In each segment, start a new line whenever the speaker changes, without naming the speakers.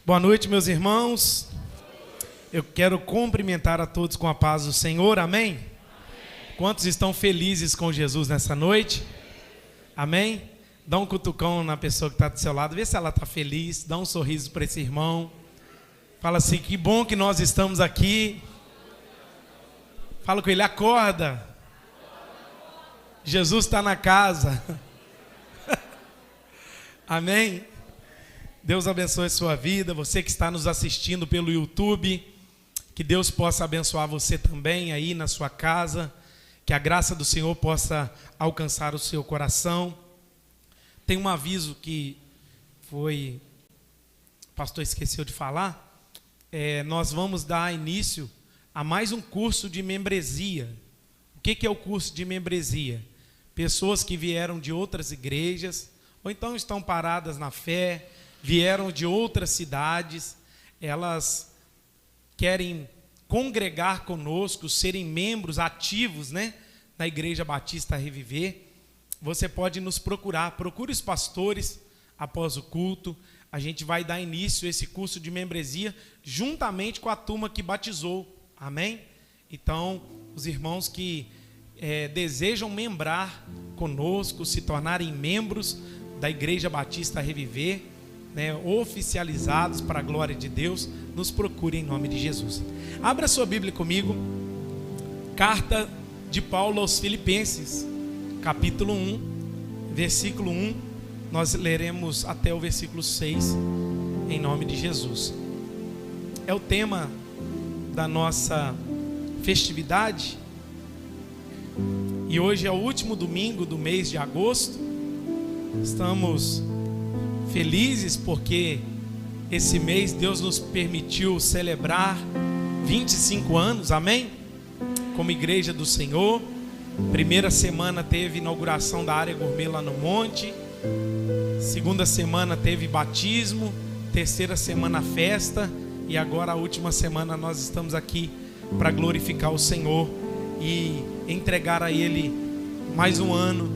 Boa noite, meus irmãos. Eu quero cumprimentar a todos com a paz do Senhor, amém? Quantos estão felizes com Jesus nessa noite? Amém? Dá um cutucão na pessoa que está do seu lado, vê se ela está feliz, dá um sorriso para esse irmão. Fala assim, que bom que nós estamos aqui. Fala com ele, acorda. Jesus está na casa. Amém? Deus abençoe a sua vida, você que está nos assistindo pelo YouTube, que Deus possa abençoar você também aí na sua casa, que a graça do Senhor possa alcançar o seu coração. Tem um aviso que o pastor esqueceu de falar, nós vamos dar início a mais um curso de membresia. O que é o curso de membresia? Pessoas que vieram de outras igrejas, ou então estão paradas na fé, vieram de outras cidades, elas querem congregar conosco, serem membros ativos, na Igreja Batista Reviver. Você pode nos procurar, procure os pastores após o culto. A gente vai dar início a esse curso de membresia juntamente com a turma que batizou, amém? Então, os irmãos que desejam membrar conosco, se tornarem membros da Igreja Batista Reviver, oficializados para a glória de Deus, nos procure em nome de Jesus. Abra sua Bíblia comigo, carta de Paulo aos Filipenses, capítulo 1, versículo 1, nós leremos até o versículo 6, em nome de Jesus. É o tema da nossa festividade, e hoje é o último domingo do mês de agosto. Estamos felizes porque esse mês Deus nos permitiu celebrar 25 anos, amém? Como igreja do Senhor. Primeira semana teve inauguração da área gourmet lá no Monte. Segunda semana teve batismo. Terceira semana festa. E agora a última semana nós estamos aqui para glorificar o Senhor e entregar a Ele mais um ano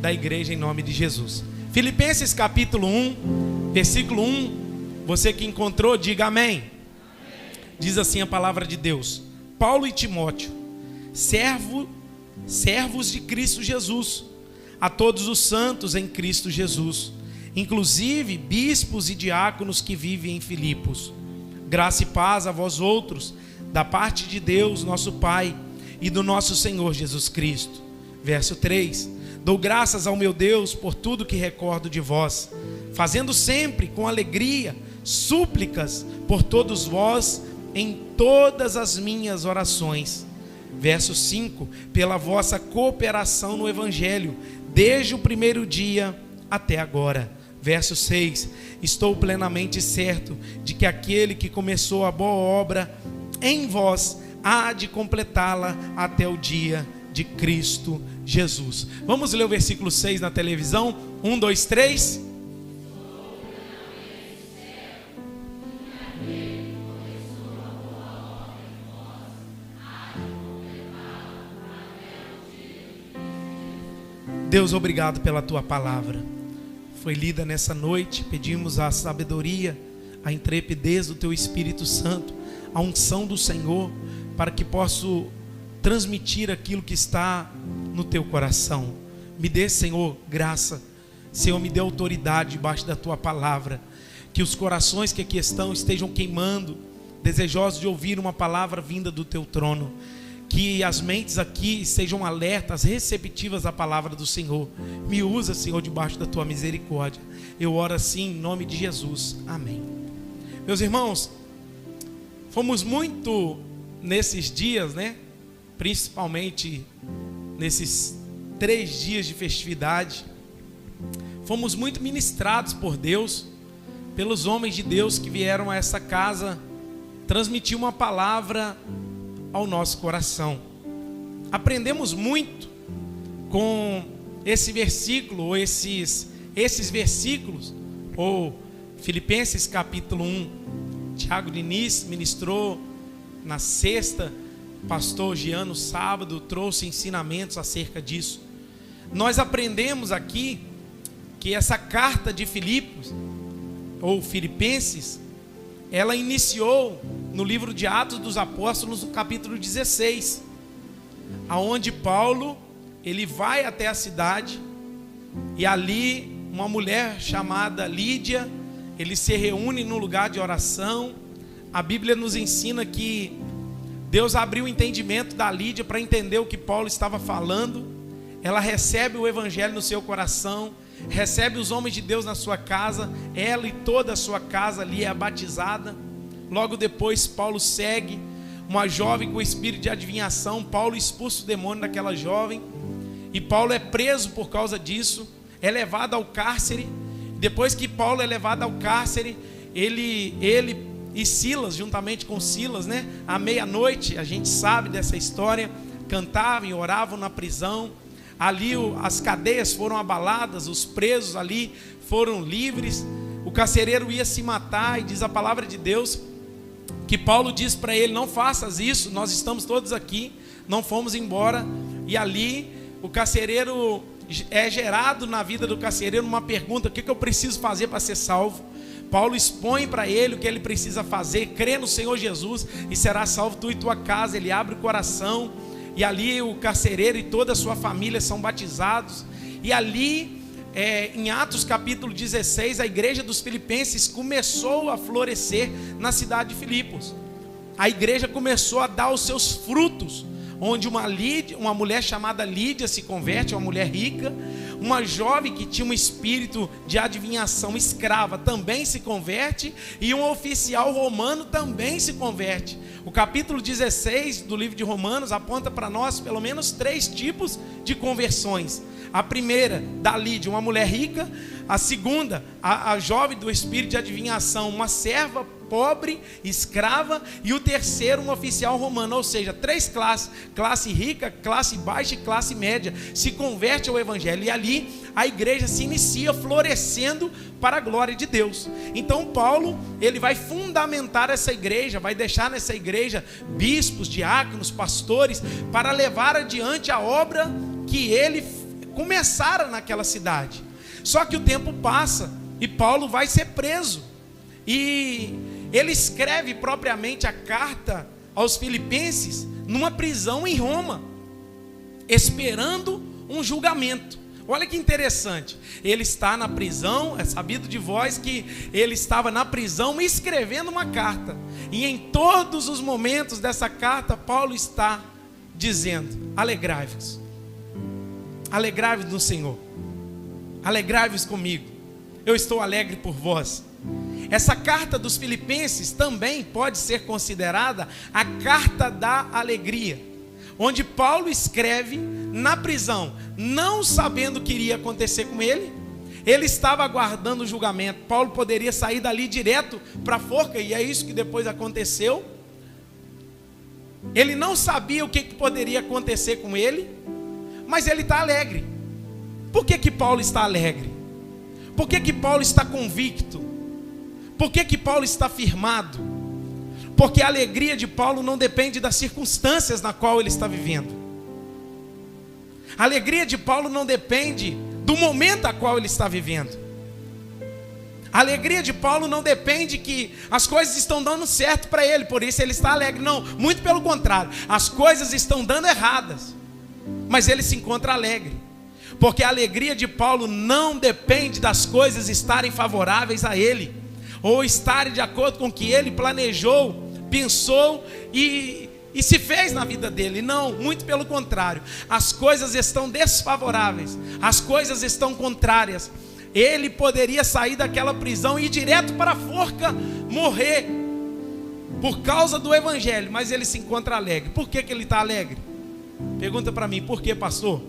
da igreja em nome de Jesus. Filipenses capítulo 1, versículo 1, você que encontrou, diga amém. Diz assim a palavra de Deus: Paulo e Timóteo, servos de Cristo Jesus, a todos os santos em Cristo Jesus, inclusive bispos e diáconos que vivem em Filipos. Graça e paz a vós outros, da parte de Deus, nosso Pai, e do nosso Senhor Jesus Cristo. Verso 3: Dou graças ao meu Deus por tudo que recordo de vós, fazendo sempre com alegria súplicas por todos vós em todas as minhas orações. Verso 5: Pela vossa cooperação no Evangelho, desde o primeiro dia até agora. Verso 6: Estou plenamente certo de que aquele que começou a boa obra em vós há de completá-la até o dia de Cristo Jesus. Vamos ler o versículo 6 na televisão. 1, 2, 3. Deus, obrigado pela tua palavra. Foi lida nessa noite. Pedimos a sabedoria, a intrepidez do teu Espírito Santo, a unção do Senhor, para que possa transmitir aquilo que está no teu coração. Me dê, Senhor, graça. Senhor, me dê autoridade debaixo da tua palavra. Que os corações que aqui estão estejam queimando, desejosos de ouvir uma palavra vinda do teu trono. Que as mentes aqui sejam alertas, receptivas à palavra do Senhor. Me usa, Senhor, debaixo da tua misericórdia. Eu oro assim em nome de Jesus. Amém. Meus irmãos, fomos muito nesses dias, principalmente nesses 3 dias de festividade, fomos muito ministrados por Deus, pelos homens de Deus que vieram a essa casa transmitir uma palavra ao nosso coração. Aprendemos muito com esse versículo, ou esses versículos, ou Filipenses capítulo 1. Tiago Diniz ministrou na sexta, pastor Jean no sábado trouxe ensinamentos acerca disso. Nós aprendemos aqui que essa carta de Filipos, ou Filipenses, ela iniciou no livro de Atos dos Apóstolos, no capítulo 16, aonde Paulo, ele vai até a cidade, e ali uma mulher chamada Lídia, ele se reúne num lugar de oração. A Bíblia nos ensina que Deus abriu o entendimento da Lídia para entender o que Paulo estava falando. Ela recebe o evangelho no seu coração, recebe os homens de Deus na sua casa, ela e toda a sua casa ali é batizada. Logo depois Paulo segue, uma jovem com espírito de adivinhação. Paulo expulsa o demônio daquela jovem, e Paulo é preso por causa disso, é levado ao cárcere. Depois que Paulo é levado ao cárcere, ele e Silas, juntamente com Silas, à meia-noite, a gente sabe dessa história, cantavam e oravam na prisão. Ali as cadeias foram abaladas, os presos ali foram livres. O carcereiro ia se matar, e diz a palavra de Deus que Paulo diz para ele: não faças isso, nós estamos todos aqui, não fomos embora. E ali o carcereiro, é gerado na vida do carcereiro uma pergunta: o que eu preciso fazer para ser salvo? Paulo expõe para ele o que ele precisa fazer: crê no Senhor Jesus e será salvo tu e tua casa. Ele abre o coração, e ali o carcereiro e toda a sua família são batizados. E ali, em Atos capítulo 16, a igreja dos filipenses começou a florescer na cidade de Filipos. A igreja começou a dar os seus frutos, onde uma mulher chamada Lídia se converte, uma mulher rica. Uma jovem que tinha um espírito de adivinhação escrava também se converte, e um oficial romano também se converte. O capítulo 16 do livro de Romanos aponta para nós pelo menos 3 tipos de conversões. A primeira, da Lídia, uma mulher rica. A segunda, a jovem do espírito de adivinhação, uma serva pobre, escrava. E o terceiro, um oficial romano. Ou seja, 3 classes: classe rica, classe baixa e classe média, se converte ao evangelho. E ali a igreja se inicia florescendo para a glória de Deus. Então Paulo, ele vai fundamentar essa igreja, vai deixar nessa igreja bispos, diáconos, pastores, para levar adiante a obra que ele começara naquela cidade. Só que o tempo passa e Paulo vai ser preso, e ele escreve propriamente a carta aos filipenses numa prisão em Roma, esperando um julgamento. Olha que interessante, ele está na prisão, é sabido de vós que ele estava na prisão escrevendo uma carta, e em todos os momentos dessa carta Paulo está dizendo: alegrai-vos, alegrai-vos no Senhor, alegrai-vos comigo, eu estou alegre por vós. Essa carta dos filipenses também pode ser considerada a carta da alegria, onde Paulo escreve na prisão, não sabendo o que iria acontecer com ele. Ele estava aguardando o julgamento. Paulo poderia sair dali direto para a forca, e é isso que depois aconteceu. Ele não sabia o que poderia acontecer com ele, mas ele está alegre. Por que Paulo está alegre? Por que Paulo está convicto? Por que Paulo está firmado? Porque a alegria de Paulo não depende das circunstâncias na qual ele está vivendo. A alegria de Paulo não depende do momento a qual ele está vivendo. A alegria de Paulo não depende que as coisas estão dando certo para ele, por isso ele está alegre. Não, muito pelo contrário, as coisas estão dando erradas, mas ele se encontra alegre. Porque a alegria de Paulo não depende das coisas estarem favoráveis a ele, ou estarem de acordo com o que ele planejou, pensou e se fez na vida dele. Não, muito pelo contrário, as coisas estão desfavoráveis, as coisas estão contrárias. Ele poderia sair daquela prisão e ir direto para a forca, morrer por causa do evangelho, mas ele se encontra alegre. Por que ele está alegre? Pergunta para mim, por que, pastor?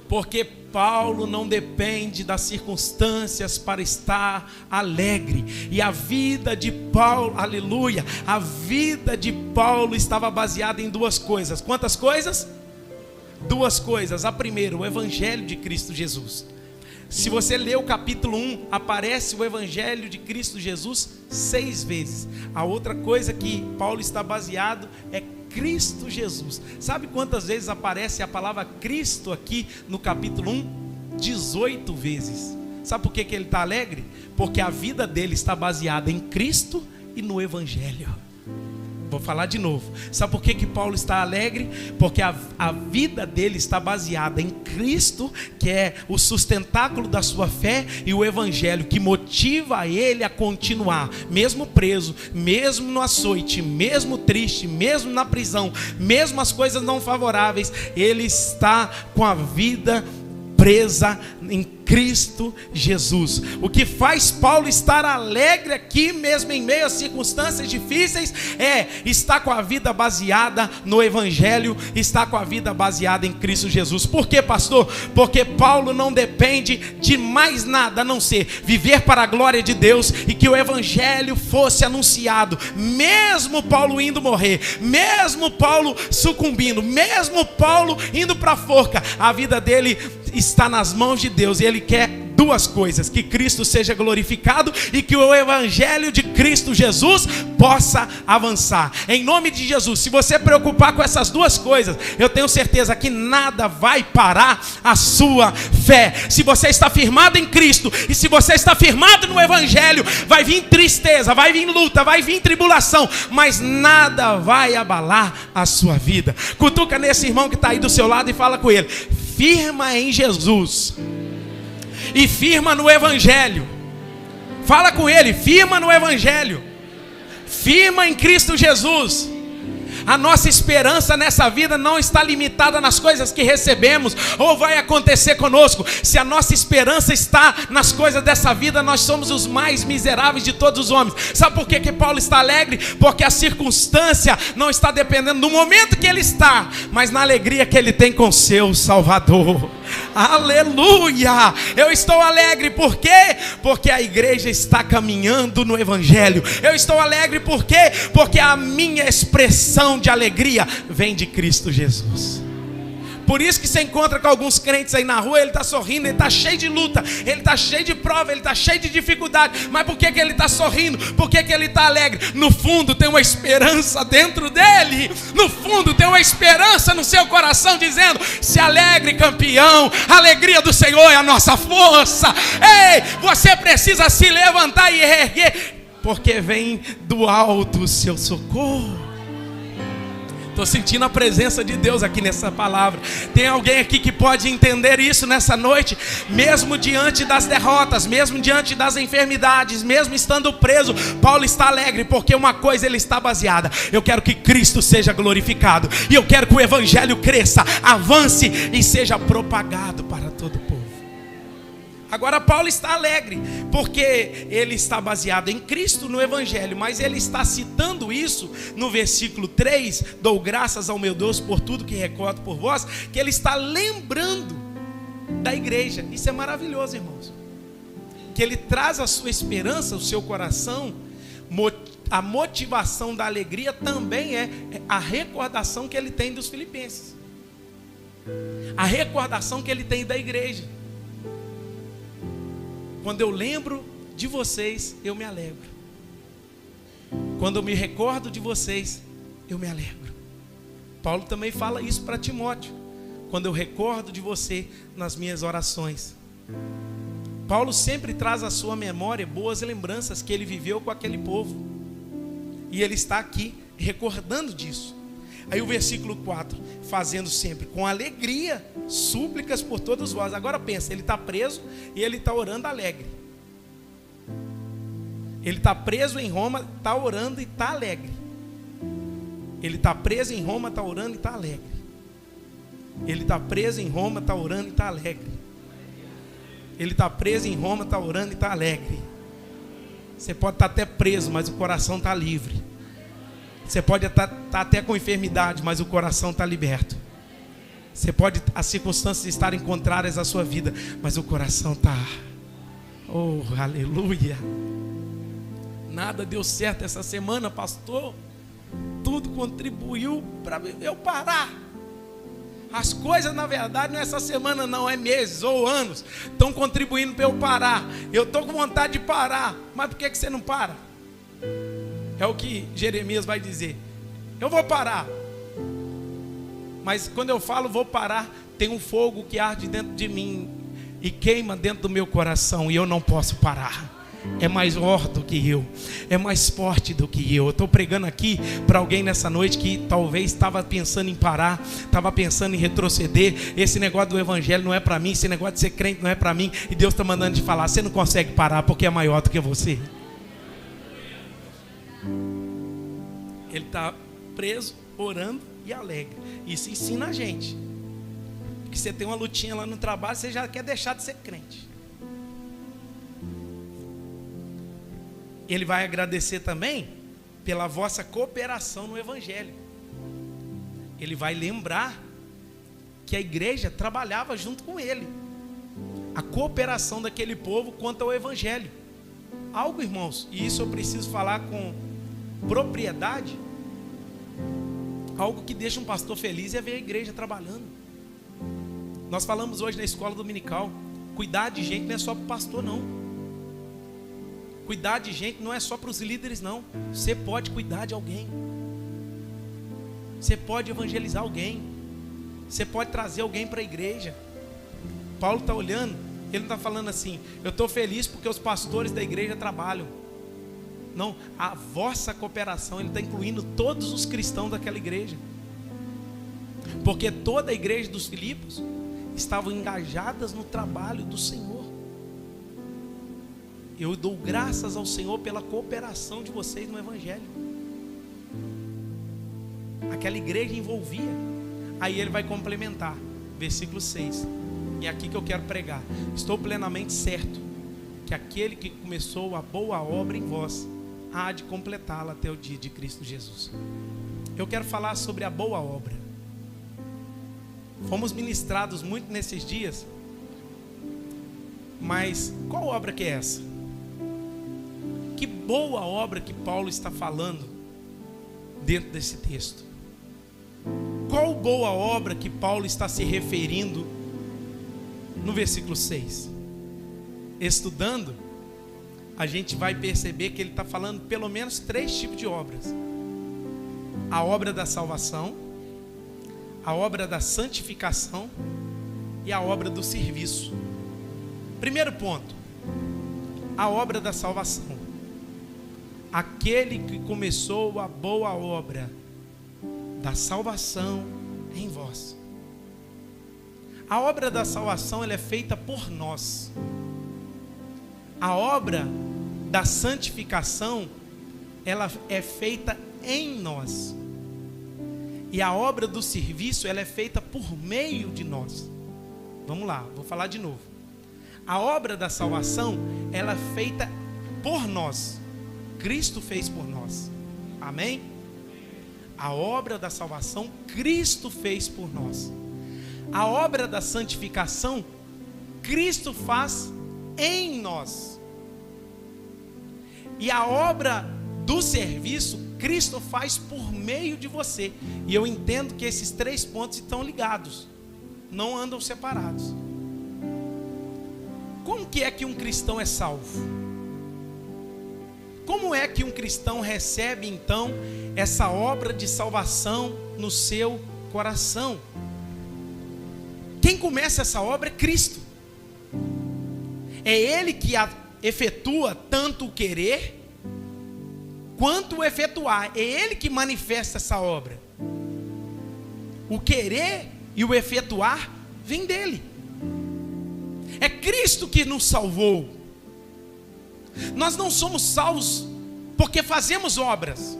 Porque Paulo não depende das circunstâncias para estar alegre. E a vida de Paulo, aleluia, a vida de Paulo estava baseada em 2 coisas. Quantas coisas? 2 coisas. A primeira, o evangelho de Cristo Jesus. Se você ler o capítulo 1, aparece o evangelho de Cristo Jesus 6 vezes. A outra coisa que Paulo está baseado é Cristo Jesus. Sabe quantas vezes aparece a palavra Cristo aqui no capítulo 1? 18 vezes. Sabe por que ele está alegre? Porque a vida dele está baseada em Cristo e no Evangelho. Vou falar de novo. Sabe por que Paulo está alegre? Porque a vida dele está baseada em Cristo, que é o sustentáculo da sua fé, e o Evangelho, que motiva ele a continuar, mesmo preso, mesmo no açoite, mesmo triste, mesmo na prisão, mesmo as coisas não favoráveis, ele está com a vida presa em Cristo Jesus. O que faz Paulo estar alegre aqui, mesmo em meio a circunstâncias difíceis, é estar com a vida baseada no Evangelho, estar com a vida baseada em Cristo Jesus. Por quê, pastor? Porque Paulo não depende de mais nada a não ser viver para a glória de Deus e que o Evangelho fosse anunciado, mesmo Paulo indo morrer, mesmo Paulo sucumbindo, mesmo Paulo indo para a forca, a vida dele está nas mãos de Deus, e ele quer duas coisas: que Cristo seja glorificado e que o Evangelho de Cristo Jesus possa avançar. Em nome de Jesus, se você preocupar com essas duas coisas, eu tenho certeza que nada vai parar a sua fé. Se você está firmado em Cristo e se você está firmado no Evangelho, vai vir tristeza, vai vir luta, vai vir tribulação, mas nada vai abalar a sua vida. Cutuca nesse irmão que está aí do seu lado e fala com ele: firma em Jesus e firma no Evangelho. Fala com ele: firma no Evangelho, firma em Cristo Jesus. A nossa esperança nessa vida não está limitada nas coisas que recebemos ou vai acontecer conosco. Se a nossa esperança está nas coisas dessa vida, nós somos os mais miseráveis de todos os homens. Sabe por que Paulo está alegre? Porque a circunstância não está dependendo do momento que ele está, mas na alegria que ele tem com seu Salvador. Aleluia! Eu estou alegre, por quê? Porque a igreja está caminhando no Evangelho. Eu estou alegre por quê? Porque a minha expressão de alegria vem de Cristo Jesus. Por isso que você encontra com alguns crentes aí na rua, ele está sorrindo, ele está cheio de luta, ele está cheio de prova, ele está cheio de dificuldade. Mas por que ele está sorrindo? Por que ele está alegre? No fundo tem uma esperança dentro dele. No fundo tem uma esperança no seu coração dizendo: se alegre, campeão, a alegria do Senhor é a nossa força. Ei, você precisa se levantar e erguer, porque vem do alto o seu socorro. Estou sentindo a presença de Deus aqui nessa palavra. Tem alguém aqui que pode entender isso nessa noite? Mesmo diante das derrotas, mesmo diante das enfermidades, mesmo estando preso, Paulo está alegre, porque uma coisa ele está baseada: eu quero que Cristo seja glorificado, e eu quero que o Evangelho cresça, avance e seja propagado para todo o povo. Agora Paulo está alegre, porque ele está baseado em Cristo, no Evangelho. Mas ele está citando isso no versículo 3, dou graças ao meu Deus por tudo que recordo por vós, que ele está lembrando da igreja. Isso é maravilhoso, irmãos, que ele traz a sua esperança, o seu coração. A motivação da alegria também é a recordação que ele tem dos filipenses, a recordação que ele tem da igreja. Quando eu lembro de vocês, eu me alegro. Quando eu me recordo de vocês, eu me alegro. Paulo também fala isso para Timóteo: quando eu recordo de você nas minhas orações. Paulo sempre traz à sua memória boas lembranças que ele viveu com aquele povo, e ele está aqui recordando disso. Aí o versículo 4: fazendo sempre com alegria súplicas por todos vós. Agora pensa, ele está preso e ele está orando alegre. Ele está preso em Roma, está orando e está alegre. Ele está preso em Roma, está orando e está alegre. Ele está preso em Roma, está orando e está alegre. Ele está preso em Roma, está orando e está alegre. Você pode estar até preso, mas o coração está livre. Você pode estar até com enfermidade, mas o coração está liberto. Você pode, as circunstâncias estarem contrárias à sua vida, mas o coração está. Oh, aleluia. Nada deu certo essa semana, pastor. Tudo contribuiu para eu parar. As coisas, na verdade, não é essa semana não, é meses ou anos, estão contribuindo para eu parar. Eu estou com vontade de parar, mas por que você não para? É o que Jeremias vai dizer: eu vou parar, mas quando eu falo vou parar, tem um fogo que arde dentro de mim e queima dentro do meu coração, e eu não posso parar. é maior do que eu, é mais forte do que eu. Eu estou pregando aqui para alguém nessa noite que talvez estava pensando em parar, estava pensando em retroceder. Esse negócio do evangelho não é para mim, esse negócio de ser crente não é para mim, e Deus está mandando te falar: você não consegue parar porque é maior do que você. Ele está preso, orando e alegre. Isso ensina a gente, porque você tem uma lutinha lá no trabalho, você já quer deixar de ser crente. Ele vai agradecer também pela vossa cooperação no evangelho. Ele vai lembrar que a igreja trabalhava junto com ele, a cooperação daquele povo quanto ao evangelho. Algo, irmãos, e isso eu preciso falar com propriedade, algo que deixa um pastor feliz é ver a igreja trabalhando. Nós falamos hoje na escola dominical, cuidar de gente não é só para o pastor, não. Cuidar de gente não é só para os líderes, não. Você pode cuidar de alguém, você pode evangelizar alguém, você pode trazer alguém para a igreja. Paulo está olhando, ele não está falando assim: eu estou feliz porque os pastores da igreja trabalham. Não, a vossa cooperação, ele está incluindo todos os cristãos daquela igreja, porque toda a igreja dos Filipos estavam engajadas no trabalho do Senhor. Eu dou graças ao Senhor pela cooperação de vocês no evangelho. Aquela igreja envolvia. Aí ele vai complementar, versículo 6. E é aqui que eu quero pregar: estou plenamente certo que aquele que começou a boa obra em vós há de completá-la até o dia de Cristo Jesus. Eu quero falar sobre a boa obra. Fomos ministrados muito nesses dias, mas qual obra que é essa? Que boa obra que Paulo está falando dentro desse texto? Qual boa obra que Paulo está se referindo no versículo 6? Estudando, a gente vai perceber que ele está falando pelo menos 3 tipos de obras: a obra da salvação, a obra da santificação e a obra do serviço. Primeiro ponto, a obra da salvação. Aquele que começou a boa obra da salvação em vós. A obra da salvação, ela é feita por nós. A obra da santificação, ela é feita em nós. E a obra do serviço, ela é feita por meio de nós. Vamos lá, vou falar de novo. A obra da salvação, ela é feita por nós. Cristo fez por nós. Amém? A obra da salvação, Cristo fez por nós. A obra da santificação, Cristo faz em nós. E a obra do serviço, Cristo faz por meio de você. E eu entendo que esses 3 pontos estão ligados, não andam separados. Como que é que um cristão é salvo? Como é que um cristão recebe então essa obra de salvação no seu coração? Quem começa essa obra é Cristo. É Ele que efetua tanto o querer quanto o efetuar. É Ele que manifesta essa obra. O querer e o efetuar vem dele. É Cristo que nos salvou. Nós não somos salvos porque fazemos obras.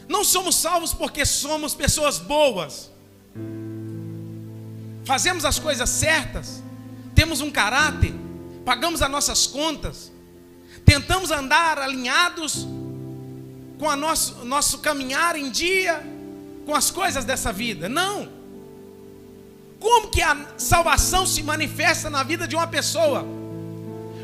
Não somos salvos porque somos pessoas boas, fazemos as coisas certas, temos um caráter, pagamos as nossas contas, tentamos andar alinhados com o nosso caminhar em dia com as coisas dessa vida. Não. Como que a salvação se manifesta na vida de uma pessoa?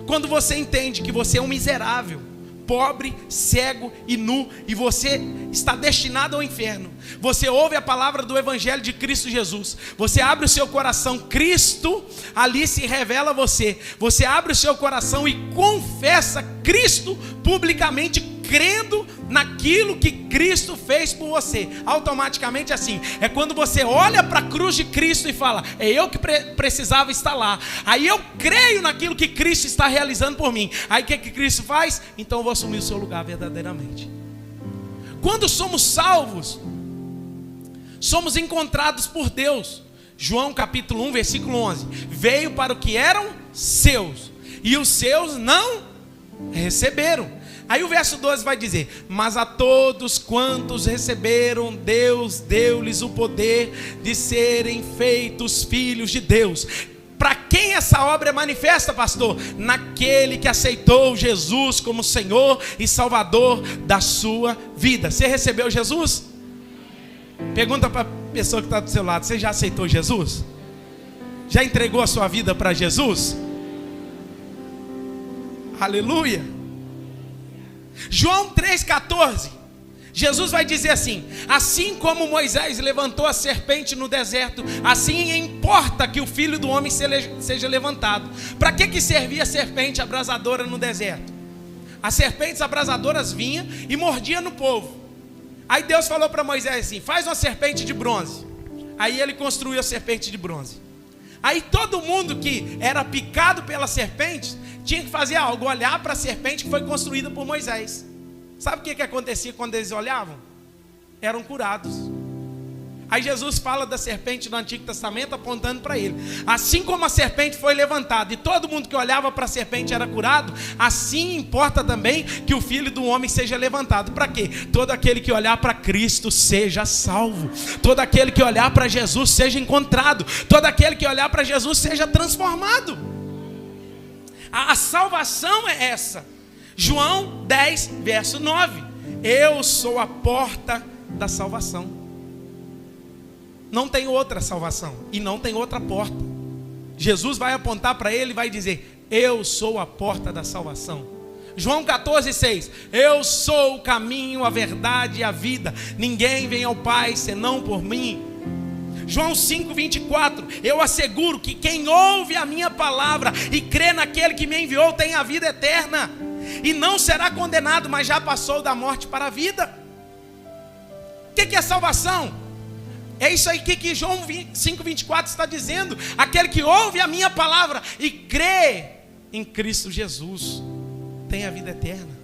Quando você entende que você é um miserável, pobre, cego e nu, e você está destinado ao inferno. Você ouve a palavra do Evangelho de Cristo Jesus, você abre o seu coração, Cristo ali se revela a você. Você abre o seu coração e confessa Cristo publicamente, crendo naquilo que Cristo fez por você. Automaticamente assim, é quando você olha para a cruz de Cristo e fala, é eu que precisava estar lá. Aí eu creio naquilo que Cristo está realizando por mim. Aí o que Cristo faz? Então eu vou assumir o seu lugar verdadeiramente. Quando somos salvos, somos encontrados por Deus. João capítulo 1, versículo 11. Veio para o que eram seus, e os seus não receberam. Aí o verso 12 vai dizer, mas a todos quantos receberam, Deus deu-lhes o poder de serem feitos filhos de Deus. Para quem essa obra é manifesta, pastor? Naquele que aceitou Jesus como Senhor e Salvador da sua vida. Você recebeu Jesus? Pergunta para a pessoa que está do seu lado, você já aceitou Jesus? Já entregou a sua vida para Jesus? Aleluia! João 3,14, Jesus vai dizer assim, assim como Moisés levantou a serpente no deserto, assim importa que o Filho do Homem seja levantado. Para que servia a serpente abrasadora no deserto? As serpentes abrasadoras vinham e mordiam no povo. Aí Deus falou para Moisés assim, faz uma serpente de bronze. Aí ele construiu a serpente de bronze. Aí todo mundo que era picado pela serpente tinha que fazer algo, olhar para a serpente que foi construída por Moisés. Sabe o que acontecia quando eles olhavam? Eram curados. Aí Jesus fala da serpente no Antigo Testamento apontando para ele. Assim como a serpente foi levantada e todo mundo que olhava para a serpente era curado, assim importa também que o Filho do Homem seja levantado. Para quê? Todo aquele que olhar para Cristo seja salvo. Todo aquele que olhar para Jesus seja encontrado. Todo aquele que olhar para Jesus seja transformado. A salvação é essa. João 10, verso 9. Eu sou a porta da salvação. Não tem outra salvação e não tem outra porta. Jesus vai apontar para ele e vai dizer, eu sou a porta da salvação. João 14, 6. Eu sou o caminho, a verdade e a vida. Ninguém vem ao Pai senão por mim. João 5, 24. Eu asseguro que quem ouve a minha palavra e crê naquele que me enviou tem a vida eterna. E não será condenado, mas já passou da morte para a vida. O que é salvação? É isso aí que João 5, 24 está dizendo. Aquele que ouve a minha palavra e crê em Cristo Jesus tem a vida eterna.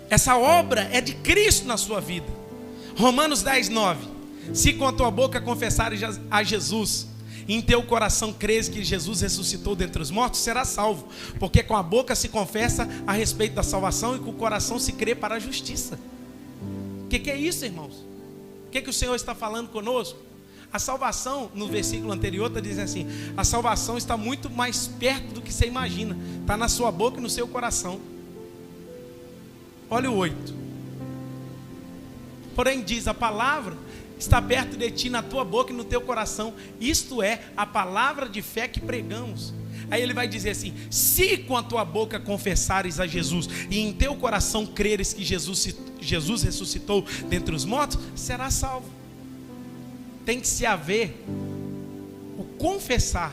Essa obra é de Cristo na sua vida. Romanos 10, 9. Se com a tua boca confessares a Jesus e em teu coração crês que Jesus ressuscitou dentre os mortos, serás salvo. Porque com a boca se confessa a respeito da salvação e com o coração se crê para a justiça. O que é isso, irmãos? O que o Senhor está falando conosco? A salvação, no versículo anterior, está dizendo assim, a salvação está muito mais perto do que você imagina. Está na sua boca e no seu coração. Olha o 8. Porém diz, a palavra está perto de ti, na tua boca e no teu coração. Isto é a palavra de fé que pregamos. Aí ele vai dizer assim, se com a tua boca confessares a Jesus e em teu coração creres que Jesus ressuscitou dentre os mortos, será salvo. Tem que se haver o confessar,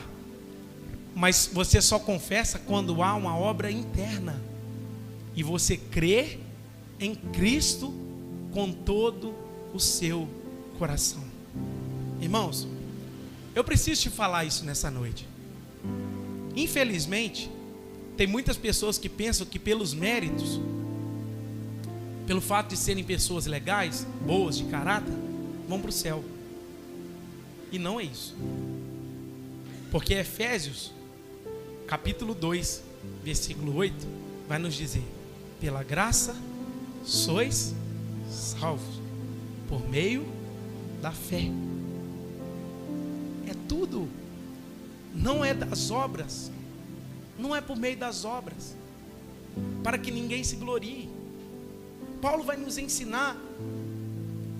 mas você só confessa quando há uma obra interna e você crê em Cristo com todo o seu coração. Irmãos, eu preciso te falar isso nessa noite. Infelizmente, tem muitas pessoas que pensam que pelos méritos, pelo fato de serem pessoas legais, boas, de caráter, vão para o céu. E não é isso. Porque Efésios, capítulo 2, versículo 8, vai nos dizer, pela graça sois salvos, por meio da fé. É tudo. Não é das obras, não é por meio das obras, para que ninguém se glorie. Paulo vai nos ensinar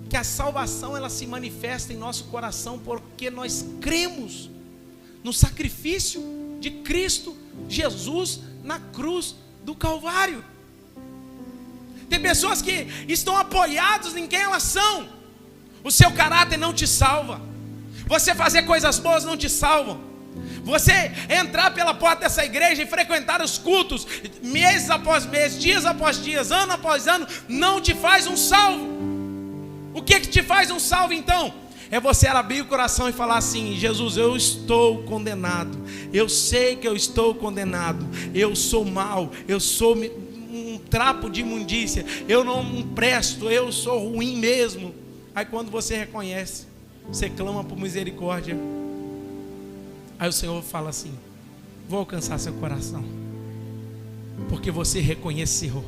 que a salvação ela se manifesta em nosso coração porque nós cremos no sacrifício de Cristo Jesus na cruz do Calvário. Tem pessoas que estão apoiadas em quem elas são. O seu caráter não te salva. Você fazer coisas boas não te salvam. Você entrar pela porta dessa igreja e frequentar os cultos, mês após mês, dias após dias, ano após ano, não te faz um salvo. O que te faz um salvo então? É você abrir o coração e falar assim: Jesus, eu estou condenado, eu sei que eu estou condenado, eu sou mau, eu sou um trapo de imundícia, eu não presto, eu sou ruim mesmo. Aí quando você reconhece, você clama por misericórdia, aí o Senhor fala assim: vou alcançar seu coração, porque você reconheceu.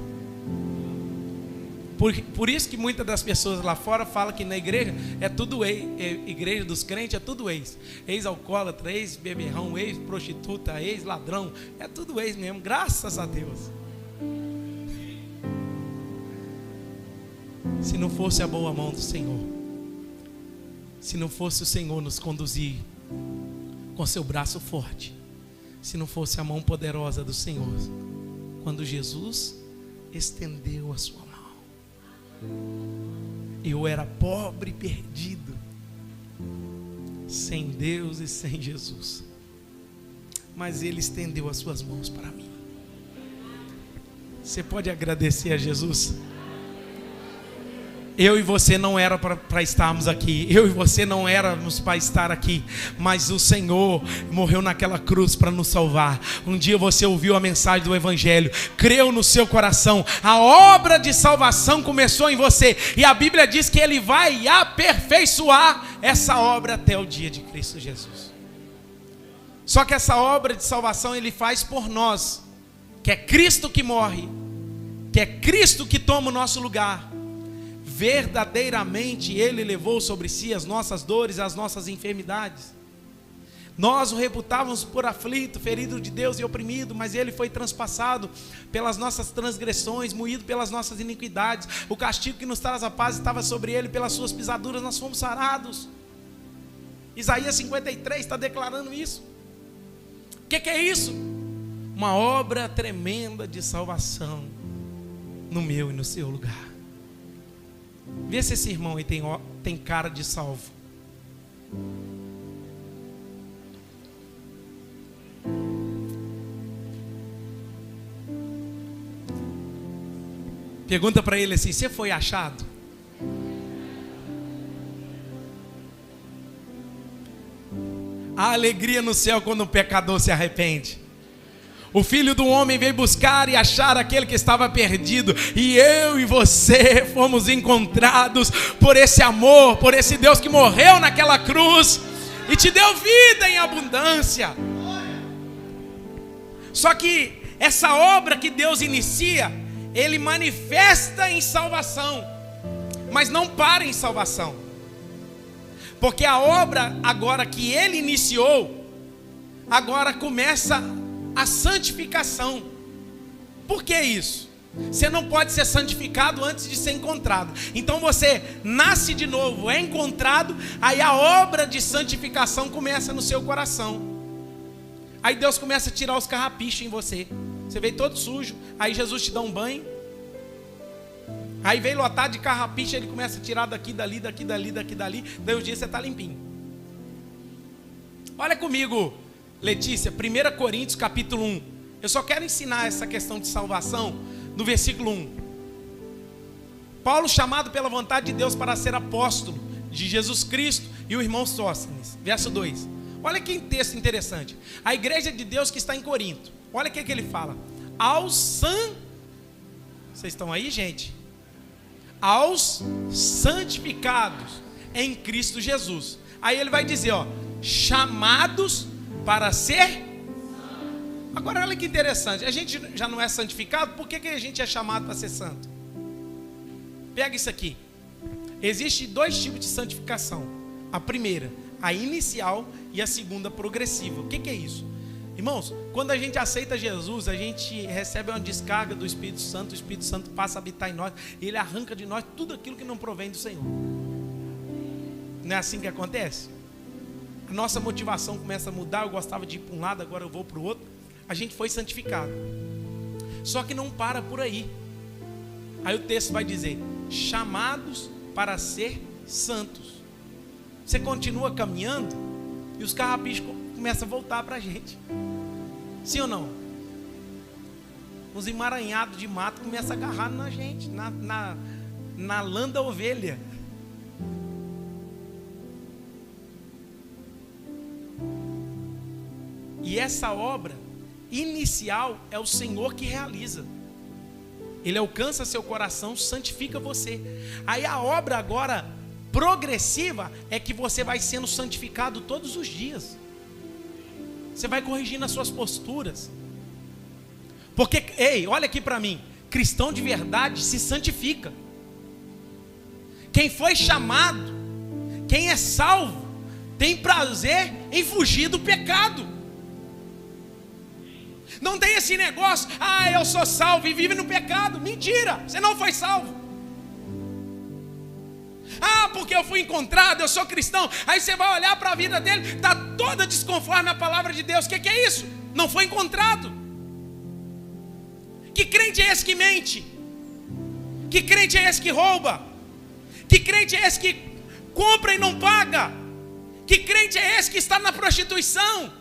Por isso que muitas das pessoas lá fora falam que na igreja é tudo igreja dos crentes é tudo ex-alcoólatra, ex-beberrão, ex-prostituta, ex-ladrão, é tudo ex mesmo, graças a Deus. Se não fosse a boa mão do Senhor, se não fosse o Senhor nos conduzir com seu braço forte, se não fosse a mão poderosa do Senhor, quando Jesus estendeu a sua mão, eu era pobre e perdido, sem Deus e sem Jesus, mas Ele estendeu as suas mãos para mim. Você pode agradecer a Jesus? Eu e você não era para estarmos aqui, eu e você não éramos para estar aqui, mas o Senhor morreu naquela cruz para nos salvar. Um dia você ouviu a mensagem do Evangelho, creu no seu coração, a obra de salvação começou em você, e a Bíblia diz que Ele vai aperfeiçoar essa obra até o dia de Cristo Jesus. Só que essa obra de salvação Ele faz por nós, que é Cristo que morre, que é Cristo que toma o nosso lugar. Verdadeiramente Ele levou sobre si as nossas dores, as nossas enfermidades. Nós o reputávamos por aflito, ferido de Deus e oprimido, mas Ele foi transpassado pelas nossas transgressões, moído pelas nossas iniquidades. O castigo que nos traz a paz estava sobre Ele, pelas suas pisaduras nós fomos sarados. Isaías 53 está declarando isso. O que é isso? Uma obra tremenda de salvação no meu e no seu lugar. Vê se esse irmão aí tem cara de salvo. Pergunta para ele assim: você foi achado? Há alegria no céu quando um pecador se arrepende. O Filho do Homem veio buscar e achar aquele que estava perdido. E eu e você fomos encontrados por esse amor, por esse Deus que morreu naquela cruz e te deu vida em abundância. Só que essa obra que Deus inicia, Ele manifesta em salvação, mas não para em salvação. Porque a obra agora que Ele iniciou, agora começa a santificação. Por que isso? Você não pode ser santificado antes de ser encontrado. Então você nasce de novo, é encontrado, aí a obra de santificação começa no seu coração. Aí Deus começa a tirar os carrapichos em você. Você veio todo sujo, aí Jesus te dá um banho. Aí veio lotado de carrapicho, Ele começa a tirar daqui, dali, daqui, dali, daqui, dali. Daí os dias você está limpinho. Olha comigo, Letícia, 1 Coríntios capítulo 1. Eu só quero ensinar essa questão de salvação no versículo 1. Paulo, chamado pela vontade de Deus para ser apóstolo de Jesus Cristo, e o irmão Sóstenes. Verso 2. Olha que texto interessante. A igreja de Deus que está em Corinto. Olha o que ele fala. Vocês estão aí, gente? Aos santificados em Cristo Jesus. Aí ele vai dizer, ó, chamados para ser. Agora olha que interessante, a gente já não é santificado, por que a gente é chamado para ser santo? Pega isso aqui. Existem dois tipos de santificação. A primeira, a inicial, e a segunda, progressiva. O que é isso? Irmãos, quando a gente aceita Jesus, a gente recebe uma descarga do Espírito Santo. O Espírito Santo passa a habitar em nós, e Ele arranca de nós tudo aquilo que não provém do Senhor. Não é assim que acontece? A nossa motivação começa a mudar. Eu gostava de ir para um lado, agora eu vou para o outro. A gente foi santificado. Só que não para por aí. Aí o texto vai dizer, chamados para ser santos. Você continua caminhando e os carrapichos começa a voltar para a gente. Sim ou não? Uns emaranhados de mato começam a agarrar na gente, na lã da ovelha. E essa obra inicial é o Senhor que realiza. Ele alcança seu coração, santifica você. Aí a obra agora progressiva é que você vai sendo santificado todos os dias. Você vai corrigindo as suas posturas. Porque, ei, olha aqui para mim, cristão de verdade se santifica. Quem foi chamado, quem é salvo, tem prazer em fugir do pecado. Não tem esse negócio, eu sou salvo e vive no pecado. Mentira, você não foi salvo. Porque eu fui encontrado, eu sou cristão. Aí você vai olhar para a vida dele, está toda desconforme a palavra de Deus. O que é isso? Não foi encontrado. Que crente é esse que mente? Que crente é esse que rouba? Que crente é esse que compra e não paga? Que crente é esse que está na prostituição?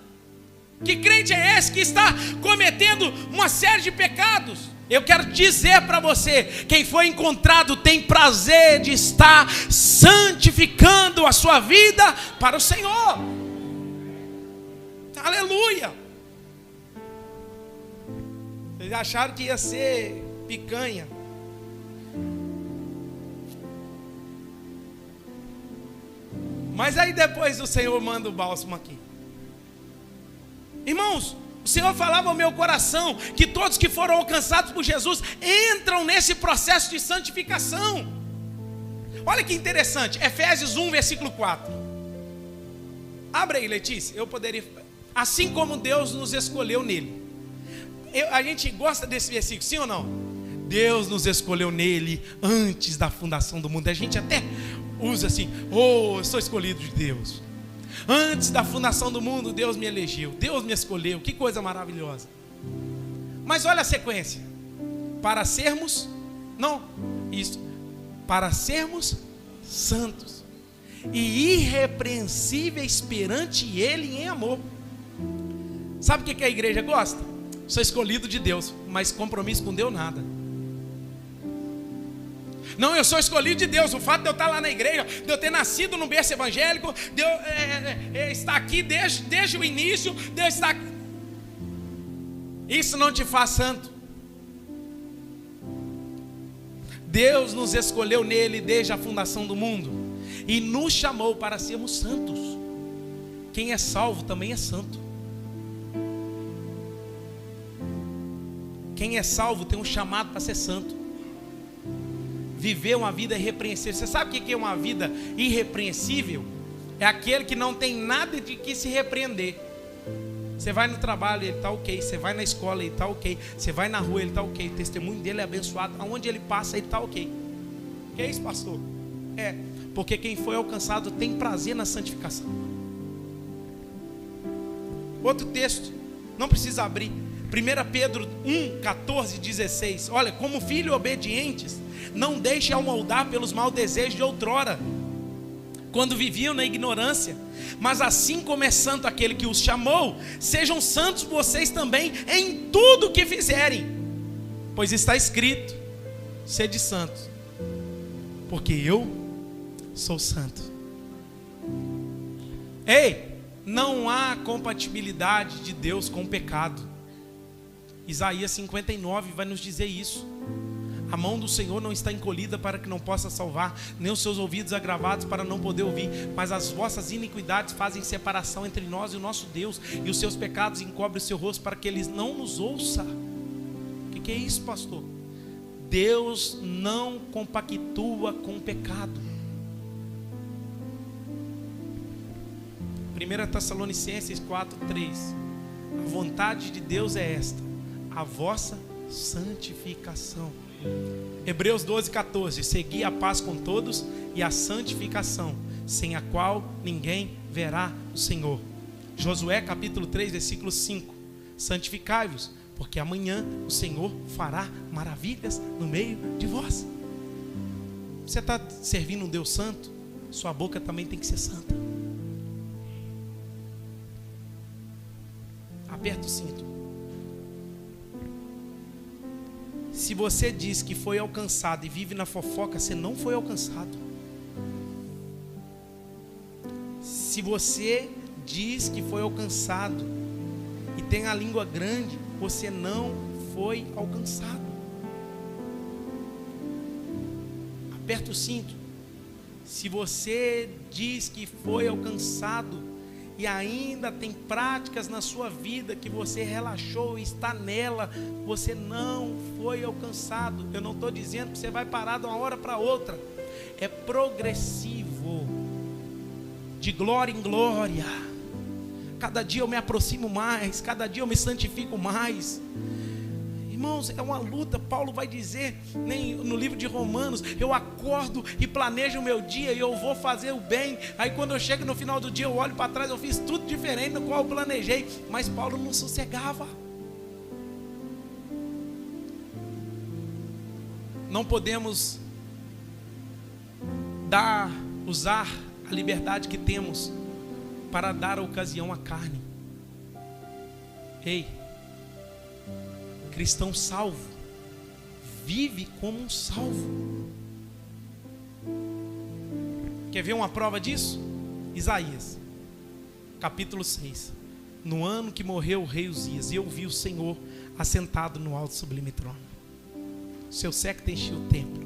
Que crente é esse que está cometendo uma série de pecados? Eu quero dizer para você, quem foi encontrado tem prazer de estar santificando a sua vida para o Senhor. Aleluia. Eles acharam que ia ser picanha. Mas aí depois o Senhor manda o bálsamo aqui. Irmãos, o Senhor falava ao meu coração que todos que foram alcançados por Jesus entram nesse processo de santificação. Olha que interessante, Efésios 1, versículo 4. Abre aí, Letícia, eu poderia. Assim como Deus nos escolheu nele. A gente gosta desse versículo, sim ou não? Deus nos escolheu nele antes da fundação do mundo. A gente até usa assim, eu sou escolhido de Deus. Antes da fundação do mundo, Deus me elegeu, Deus me escolheu, que coisa maravilhosa. Mas olha a sequência. Para sermos santos e irrepreensíveis perante Ele em amor. Sabe o que a igreja gosta? Sou escolhido de Deus, mas compromisso com Deus nada. Não, eu sou escolhido de Deus. O fato de eu estar lá na igreja, de eu ter nascido no berço evangélico, de eu estar aqui desde o início, de eu estar aqui. Isso não te faz santo. Deus nos escolheu nele desde a fundação do mundo e nos chamou para sermos santos. Quem é salvo também é santo. Quem é salvo tem um chamado para ser santo. Viver uma vida irrepreensível. Você sabe o que é uma vida irrepreensível? É aquele que não tem nada de que se repreender. Você vai no trabalho, ele está ok. Você vai na escola, ele está ok. Você vai na rua, ele está ok. O testemunho dele é abençoado. Aonde ele passa, ele está ok. Que é isso, pastor? Porque quem foi alcançado tem prazer na santificação. Outro texto, não precisa abrir. 1 Pedro 1, 14, 16. Olha, como filhos obedientes, não deixem amoldar pelos maus desejos de outrora, quando viviam na ignorância. Mas assim como é santo aquele que os chamou, sejam santos vocês também em tudo que fizerem. Pois está escrito: sede santos, porque eu sou santo. Ei, não há compatibilidade de Deus com o pecado. Isaías 59 vai nos dizer isso. A mão do Senhor não está encolhida para que não possa salvar, nem os seus ouvidos agravados para não poder ouvir. Mas as vossas iniquidades fazem separação entre nós e o nosso Deus, e os seus pecados encobrem o seu rosto para que Ele não nos ouça. O que é isso, pastor? Deus não compactua com o pecado. 1 Tessalonicenses 4:3. A vontade de Deus é esta: a vossa santificação. Hebreus 12:14. Segui a paz com todos e a santificação, sem a qual ninguém verá o Senhor. Josué capítulo 3, versículo 5. Santificai-vos, porque amanhã o Senhor fará maravilhas no meio de vós. Você está servindo um Deus santo? Sua boca também tem que ser santa. Aperta o cinto. Se você diz que foi alcançado e vive na fofoca, você não foi alcançado. Se você diz que foi alcançado e tem a língua grande, você não foi alcançado. Aperta o cinto. Se você diz que foi alcançado e ainda tem práticas na sua vida que você relaxou e está nela, você não foi alcançado. Eu não estou dizendo que você vai parar de uma hora para outra. É progressivo, de glória em glória. Cada dia eu me aproximo mais, cada dia eu me santifico mais. Irmãos, é uma luta. Paulo vai dizer no livro de Romanos: eu acordo e planejo o meu dia e eu vou fazer o bem. Aí quando eu chego no final do dia, eu olho para trás, eu fiz tudo diferente do qual eu planejei. Mas Paulo não sossegava. Não podemos usar a liberdade que temos para dar ocasião à carne. Ei, cristão salvo vive como um salvo. Quer ver uma prova disso? Isaías, capítulo 6. No ano que morreu o rei Uzias, eu vi o Senhor assentado no alto sublime trono. Seu séquito enchia o templo.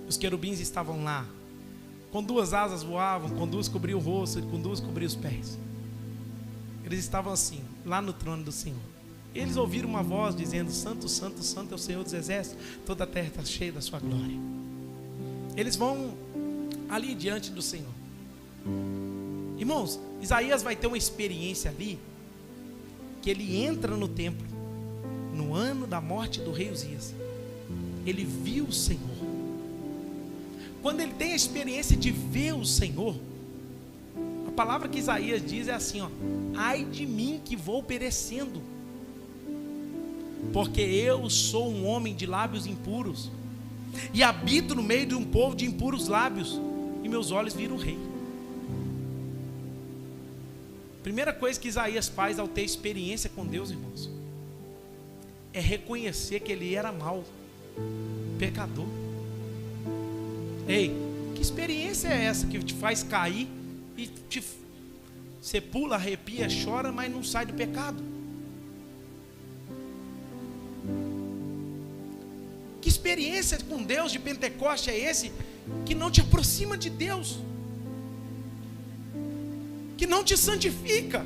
Os querubins estavam lá. Com 2 asas voavam, com 2 cobriam o rosto, com 2 cobriam os pés. Eles estavam assim, lá no trono do Senhor. Eles ouviram uma voz dizendo: Santo, Santo, Santo é o Senhor dos Exércitos, toda a terra está cheia da sua glória. Eles vão ali diante do Senhor. Irmãos, Isaías vai ter uma experiência ali, que ele entra no templo, no ano da morte do rei Uzias. Ele viu o Senhor. Quando ele tem a experiência de ver o Senhor, a palavra que Isaías diz é assim, ó: ai de mim que vou perecendo, porque eu sou um homem de lábios impuros, e habito no meio de um povo de impuros lábios, e meus olhos viram o rei. Primeira coisa que Isaías faz ao ter experiência com Deus, irmãos, é reconhecer que ele era mau, pecador. Ei, que experiência é essa que te faz cair e você pula, arrepia, chora, mas não sai do pecado? Que experiência com Deus de Pentecoste é esse que não te aproxima de Deus, que não te santifica,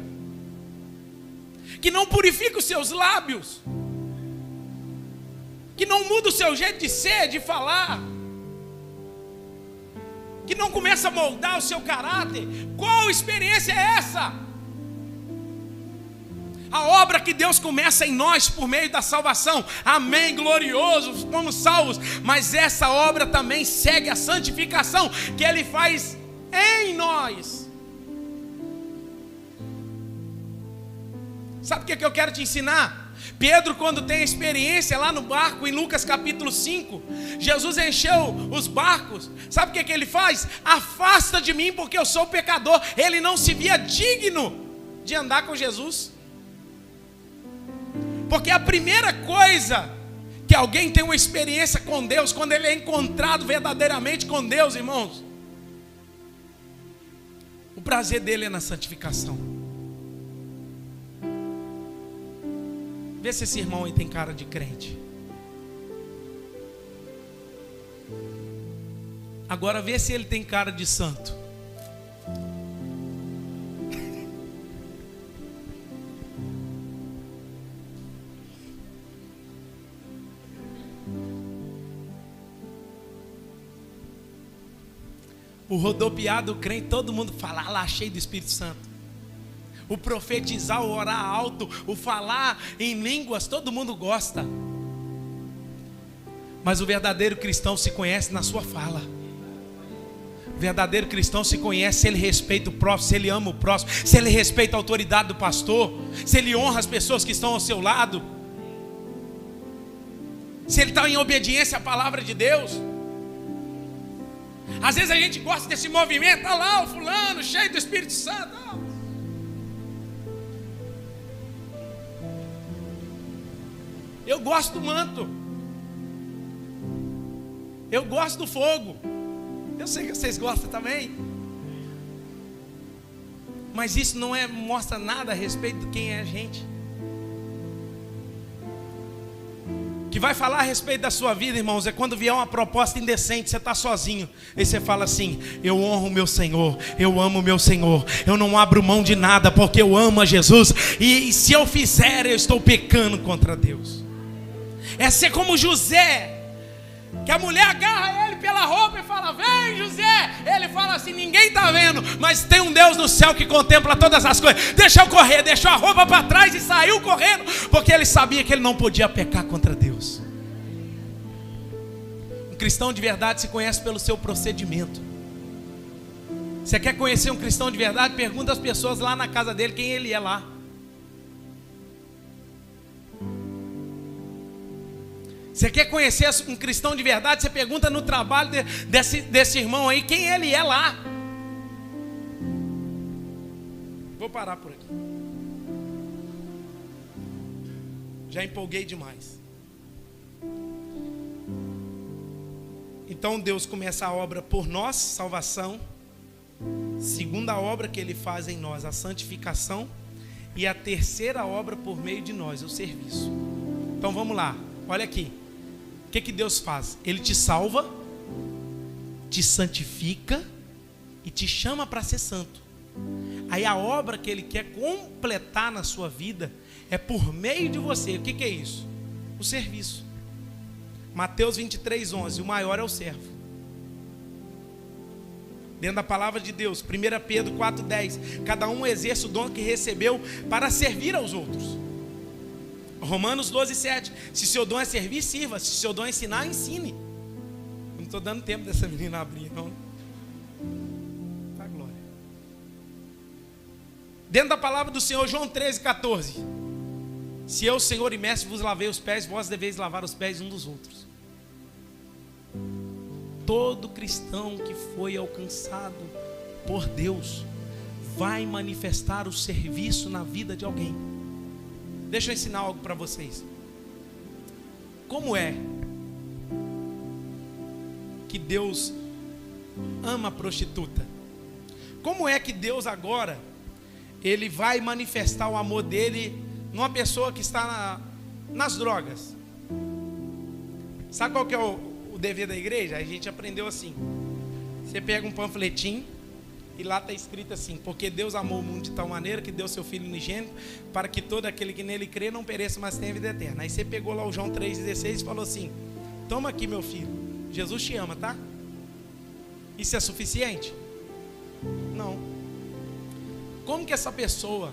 que não purifica os seus lábios, que não muda o seu jeito de ser, de falar, que não começa a moldar o seu caráter? Qual experiência é essa? A obra que Deus começa em nós por meio da salvação, amém, gloriosos, fomos salvos, mas essa obra também segue a santificação que Ele faz em nós. Sabe o que eu quero te ensinar? Pedro, quando tem a experiência lá no barco, em Lucas capítulo 5, Jesus encheu os barcos. Sabe o que ele faz? Afasta de mim, porque eu sou pecador. Ele não se via digno de andar com Jesus. Porque a primeira coisa que alguém tem uma experiência com Deus, quando ele é encontrado verdadeiramente com Deus, irmãos, o prazer dele é na santificação. Vê se esse irmão aí tem cara de crente. Agora vê se ele tem cara de santo. O rodopiar do crente, todo mundo fala lá, cheio do Espírito Santo. O profetizar, o orar alto, o falar em línguas, todo mundo gosta. Mas o verdadeiro cristão se conhece na sua fala. O verdadeiro cristão se conhece se ele respeita o próximo, se ele ama o próximo, se ele respeita a autoridade do pastor, se ele honra as pessoas que estão ao seu lado, se ele está em obediência à palavra de Deus. Às vezes a gente gosta desse movimento, olha lá o fulano cheio do Espírito Santo. Eu gosto do manto. Eu gosto do fogo. Eu sei que vocês gostam também. Mas isso não mostra nada a respeito de quem é a gente. O que vai falar a respeito da sua vida, irmãos, é quando vier uma proposta indecente, você está sozinho, aí você fala assim: eu honro o meu Senhor, eu amo o meu Senhor, eu não abro mão de nada porque eu amo a Jesus, e se eu fizer, eu estou pecando contra Deus. É ser como José, que a mulher agarra ele pela roupa e fala: vem, José. Ele fala assim: ninguém está vendo, mas tem um Deus no céu que contempla todas as coisas. Deixa eu correr, deixou a roupa para trás e saiu correndo, porque ele sabia que ele não podia pecar contra Deus. Um cristão de verdade se conhece pelo seu procedimento. Você quer conhecer um cristão de verdade? Pergunta às pessoas lá na casa dele quem ele é lá. Você quer conhecer um cristão de verdade? Você pergunta no trabalho desse irmão aí quem ele é lá. Vou parar por aqui. Já empolguei demais. Então Deus começa a obra por nós, salvação. Segunda obra que Ele faz em nós, a santificação. E a terceira obra por meio de nós, o serviço. Então vamos lá, olha aqui. O que Deus faz? Ele te salva, te santifica e te chama para ser santo. Aí a obra que Ele quer completar na sua vida é por meio de você. O que é isso? O serviço. Mateus 23:11, o maior é o servo. Dentro da palavra de Deus, 1 Pedro 4:10, cada um exerce o dom que recebeu para servir aos outros. Romanos 12:7, se seu dom é servir, sirva. Se seu dom é ensinar, ensine. Eu não estou dando tempo dessa menina abrir, não. Tá, glória. Dentro da palavra do Senhor, João 13:14, se eu, Senhor e Mestre, vos lavei os pés, vós deveis lavar os pés uns dos outros. Todo cristão que foi alcançado por Deus vai manifestar o serviço na vida de alguém. Deixa eu ensinar algo para vocês. Como é que Deus ama a prostituta? Como é que Deus agora Ele vai manifestar o amor dele numa pessoa que está nas drogas? Sabe qual que é o dever da igreja? A gente aprendeu assim. Você pega um panfletinho e lá está escrito assim: porque Deus amou o mundo de tal maneira que deu seu Filho unigênito, para que todo aquele que nele crê não pereça, mas tenha vida eterna. Aí você pegou lá o João 3,16 e falou assim: toma aqui, meu filho, Jesus te ama, tá? Isso é suficiente? Não. Como que essa pessoa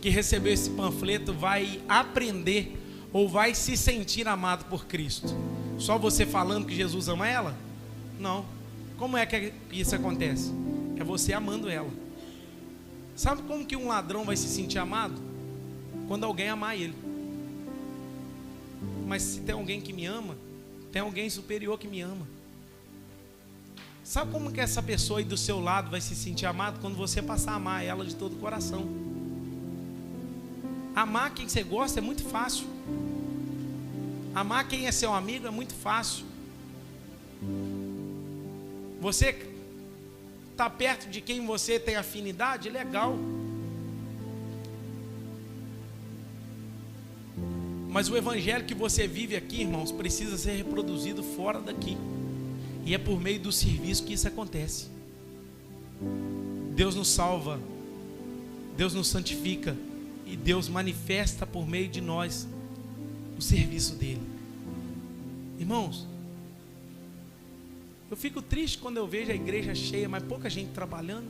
que recebeu esse panfleto vai aprender ou vai se sentir amado por Cristo? Só você falando que Jesus ama ela? Não. Como é que isso acontece? É você amando ela. Sabe como que um ladrão vai se sentir amado? Quando alguém amar ele. Mas se tem alguém que me ama, tem alguém superior que me ama. Sabe como que essa pessoa aí do seu lado vai se sentir amado? Quando você passar a amar ela de todo o coração. Amar quem você gosta é muito fácil. Amar quem é seu amigo é muito fácil. Você está perto de quem você tem afinidade, legal. Mas o evangelho que você vive aqui, irmãos, precisa ser reproduzido fora daqui. E é por meio do serviço que isso acontece. Deus nos salva, Deus nos santifica e Deus manifesta por meio de nós o serviço dele. Irmãos, eu fico triste quando eu vejo a igreja cheia, mas pouca gente trabalhando.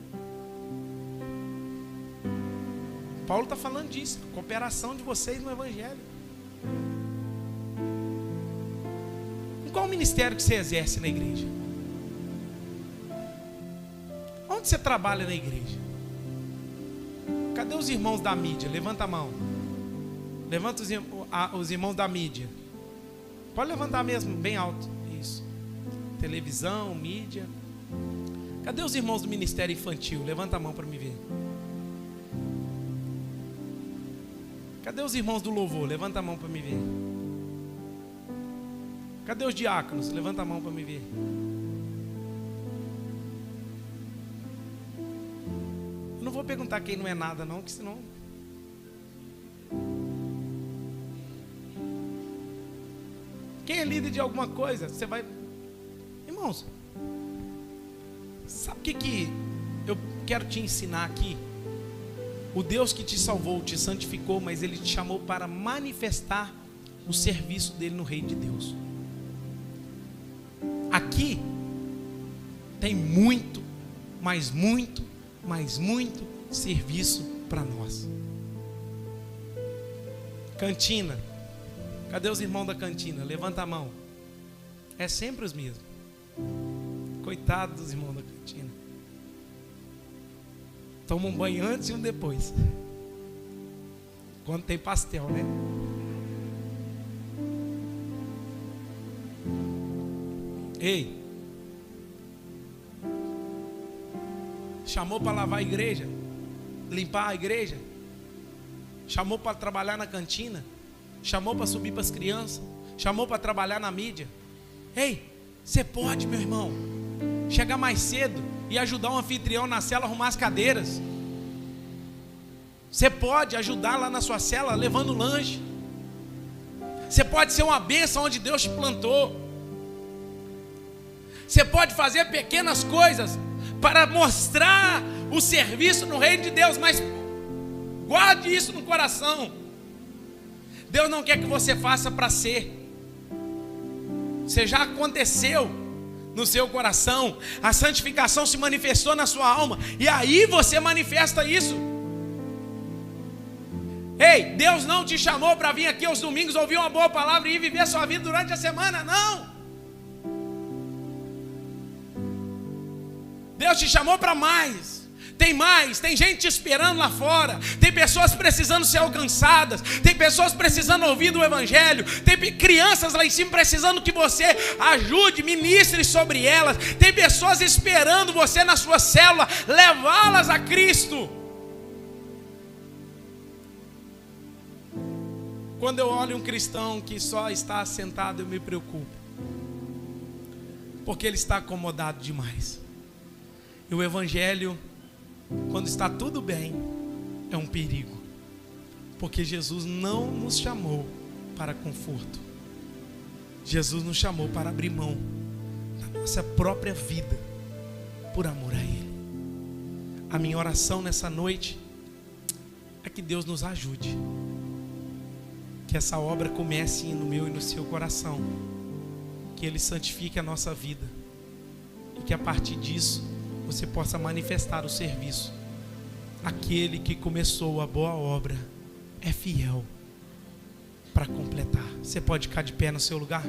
Paulo está falando disso, a cooperação de vocês no evangelho. Qual o ministério que você exerce na igreja? Onde você trabalha na igreja? Cadê os irmãos da mídia? Levanta a mão. Levanta os irmãos da mídia. Pode levantar mesmo, bem alto. Isso. Televisão, mídia. Cadê os irmãos do ministério infantil? Levanta a mão para me ver. Cadê os irmãos do louvor? Levanta a mão para me ver. Cadê os diáconos? Levanta a mão para me ver. Eu não vou perguntar quem não é nada não, que senão... Quem é líder de alguma coisa, você vai... Irmãos, sabe o que eu quero te ensinar aqui? O Deus que te salvou, te santificou, mas Ele te chamou para manifestar o serviço dele no reino de Deus. Aqui tem muito, mas muito, mas muito serviço para nós. Cantina. Cadê os irmãos da cantina? Levanta a mão. É sempre os mesmos. Coitado dos irmãos da cantina. Toma um banho antes e um depois. Quando tem pastel, né? Ei, chamou para lavar a igreja, limpar a igreja, chamou para trabalhar na cantina, chamou para subir para as crianças, chamou para trabalhar na mídia. Ei, você pode, meu irmão, chegar mais cedo e ajudar um anfitrião na cela a arrumar as cadeiras. Você pode ajudar lá na sua cela levando lanche. Você pode ser uma bênção onde Deus te plantou. Você pode fazer pequenas coisas para mostrar o serviço no reino de Deus, mas guarde isso no coração. Deus não quer que você faça para ser. Você já aconteceu no seu coração, a santificação se manifestou na sua alma, e aí você manifesta isso. Ei, Deus não te chamou para vir aqui aos domingos ouvir uma boa palavra e ir viver a sua vida durante a semana, não. Deus te chamou para mais. Tem gente te esperando lá fora. Tem pessoas precisando ser alcançadas. Tem pessoas precisando ouvir do Evangelho. Tem crianças lá em cima precisando que você ajude, ministre sobre elas. Tem pessoas esperando você na sua célula, levá-las a Cristo. Quando eu olho um cristão que só está sentado, eu me preocupo, porque ele está acomodado demais. E o Evangelho, quando está tudo bem, é um perigo, porque Jesus não nos chamou para conforto. Jesus nos chamou para abrir mão da nossa própria vida por amor a Ele. A minha oração nessa noite é que Deus nos ajude, que essa obra comece no meu e no seu coração, que Ele santifique a nossa vida e que a partir disso você possa manifestar o serviço. Aquele que começou a boa obra é fiel para completar. Você pode ficar de pé no seu lugar?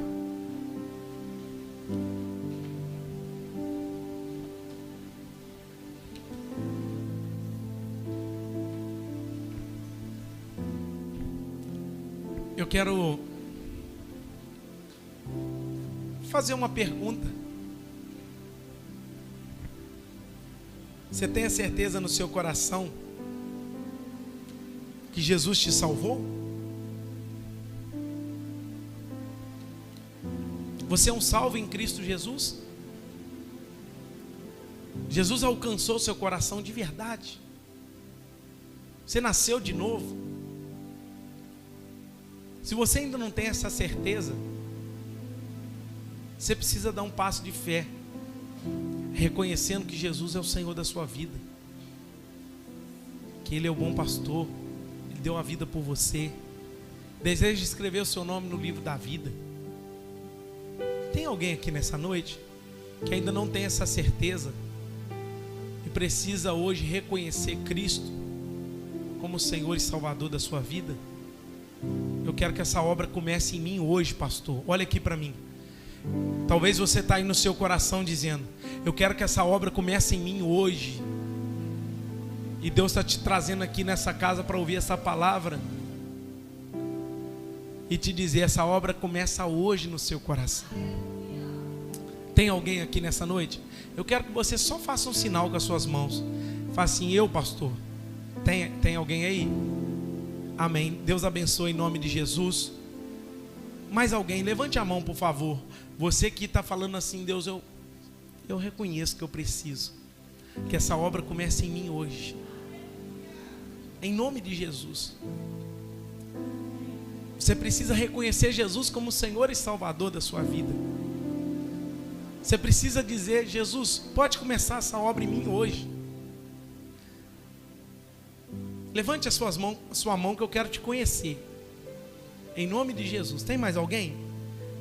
Eu quero fazer uma pergunta. Você tem a certeza no seu coração que Jesus te salvou? Você é um salvo em Cristo Jesus? Jesus alcançou seu coração de verdade. Você nasceu de novo. Se você ainda não tem essa certeza, você precisa dar um passo de fé, reconhecendo que Jesus é o Senhor da sua vida, que Ele é o bom pastor, Ele deu a vida por você, deseja escrever o seu nome no livro da vida. Tem alguém aqui nessa noite que ainda não tem essa certeza e precisa hoje reconhecer Cristo como Senhor e Salvador da sua vida? Eu quero que essa obra comece em mim hoje, pastor. Olha aqui para mim. Talvez você está aí no seu coração dizendo: eu quero que essa obra comece em mim hoje. E Deus está te trazendo aqui nessa casa para ouvir essa palavra e te dizer: essa obra começa hoje no seu coração. Tem alguém aqui nessa noite? Eu quero que você só faça um sinal com as suas mãos. Faça assim: eu, pastor. Tem alguém aí? Amém. Deus abençoe em nome de Jesus. Mais alguém? Levante a mão, por favor. Você que está falando assim: Deus, eu reconheço que eu preciso que essa obra comece em mim hoje. Em nome de Jesus. Você precisa reconhecer Jesus como Senhor e Salvador da sua vida. Você precisa dizer: Jesus, pode começar essa obra em mim hoje. Levante a sua mão que eu quero te conhecer. Em nome de Jesus. Tem mais alguém?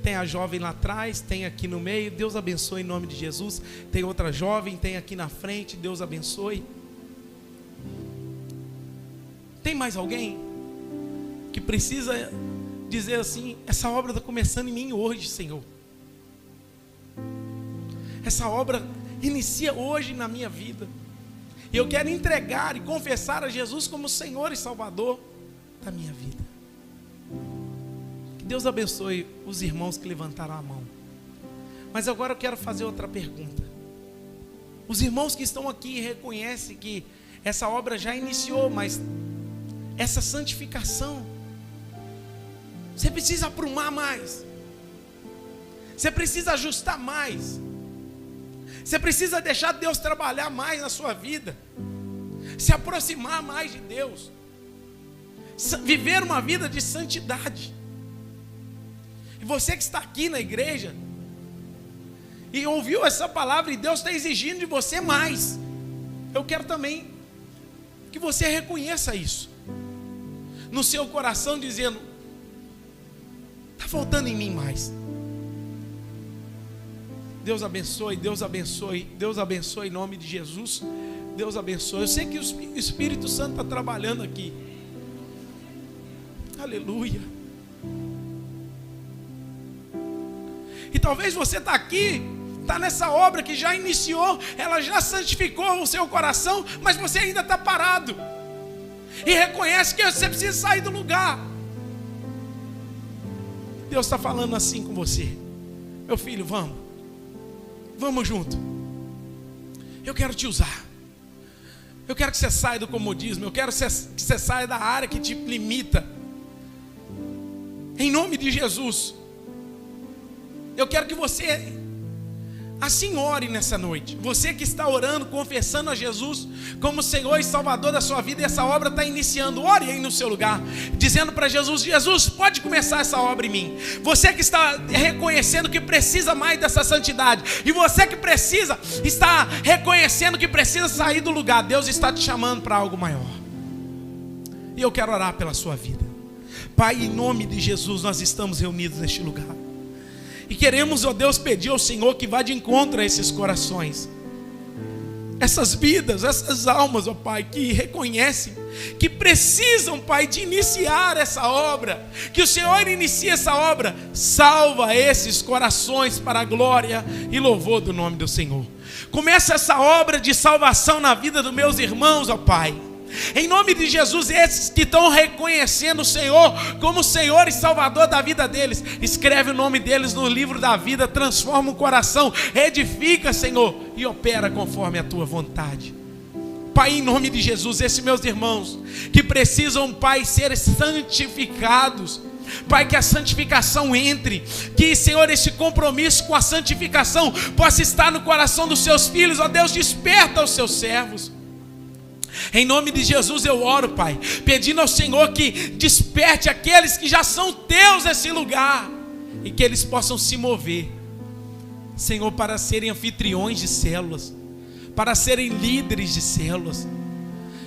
Tem a jovem lá atrás, tem aqui no meio. Deus abençoe em nome de Jesus. Tem outra jovem, tem aqui na frente. Deus abençoe. Tem mais alguém que precisa dizer assim: essa obra está começando em mim hoje, Senhor. Essa obra inicia hoje na minha vida. E eu quero entregar e confessar a Jesus como Senhor e Salvador da minha vida. Que Deus abençoe os irmãos que levantaram a mão. Mas agora eu quero fazer outra pergunta. Os irmãos que estão aqui reconhecem que essa obra já iniciou, mas essa santificação, você precisa aprumar mais. Você precisa ajustar mais. Você precisa deixar Deus trabalhar mais na sua vida. Se aproximar mais de Deus. Viver uma vida de santidade. E você que está aqui na igreja e ouviu essa palavra e Deus está exigindo de você mais, eu quero também que você reconheça isso no seu coração, dizendo: está faltando em mim mais. Deus abençoe, Deus abençoe, Deus abençoe em nome de Jesus. Deus abençoe. Eu sei que o Espírito Santo está trabalhando aqui. Aleluia. E talvez você está aqui, está nessa obra que já iniciou, ela já santificou o seu coração, mas você ainda está parado. E reconhece que você precisa sair do lugar. Deus está falando assim com você: meu filho, vamos junto. Eu quero te usar. Eu quero que você saia do comodismo. Eu quero que você saia da área que te limita. Em nome de Jesus. Eu quero que você assim ore nessa noite. Você que está orando, confessando a Jesus como Senhor e Salvador da sua vida, e essa obra está iniciando, ore aí no seu lugar, dizendo para Jesus: Jesus, pode começar essa obra em mim. Você que está reconhecendo que precisa mais dessa santidade, e você que está reconhecendo que precisa sair do lugar, Deus está te chamando para algo maior. E eu quero orar pela sua vida. Pai, em nome de Jesus, nós estamos reunidos neste lugar. E queremos, ó Deus, pedir ao Senhor que vá de encontro a esses corações, essas vidas, essas almas, ó Pai, que reconhecem que precisam, Pai, de iniciar essa obra. Que o Senhor inicie essa obra. Salva esses corações para a glória e louvor do nome do Senhor. Começa essa obra de salvação na vida dos meus irmãos, ó Pai. Em nome de Jesus, esses que estão reconhecendo o Senhor como Senhor e Salvador da vida deles, escreve o nome deles no livro da vida, transforma o coração, edifica, Senhor, e opera conforme a tua vontade. Pai, em nome de Jesus, esses meus irmãos que precisam, Pai, ser santificados, Pai, que a santificação entre, que, Senhor, esse compromisso com a santificação possa estar no coração dos seus filhos. Ó Deus, desperta os seus servos. Em nome de Jesus eu oro, Pai, pedindo ao Senhor que desperte aqueles que já são teus nesse lugar, e que eles possam se mover, Senhor, para serem anfitriões de células, para serem líderes de células,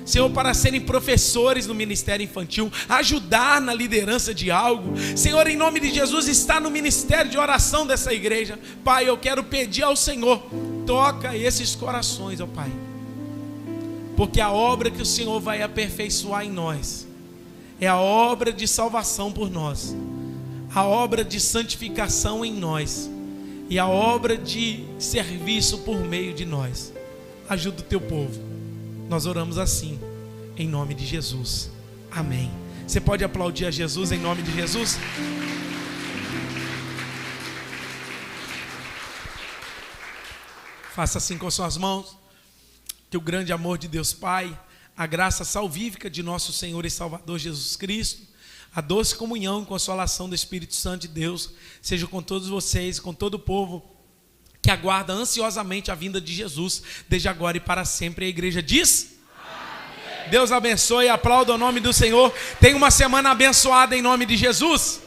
Senhor, para serem professores no ministério infantil, ajudar na liderança de algo. Senhor, em nome de Jesus, está no ministério de oração dessa igreja. Pai, eu quero pedir ao Senhor, toca esses corações, ó Pai, porque a obra que o Senhor vai aperfeiçoar em nós é a obra de salvação por nós, a obra de santificação em nós e a obra de serviço por meio de nós. Ajuda o teu povo. Nós oramos assim, em nome de Jesus. Amém. Você pode aplaudir a Jesus em nome de Jesus? Faça assim com suas mãos. Que o grande amor de Deus Pai, a graça salvífica de nosso Senhor e Salvador Jesus Cristo, A doce comunhão e consolação do Espírito Santo de Deus seja com todos vocês, com todo o povo que aguarda ansiosamente a vinda de Jesus, desde agora e para sempre. A igreja diz: amém. Deus abençoe, aplauda o nome do Senhor. Tenha uma semana abençoada em nome de Jesus.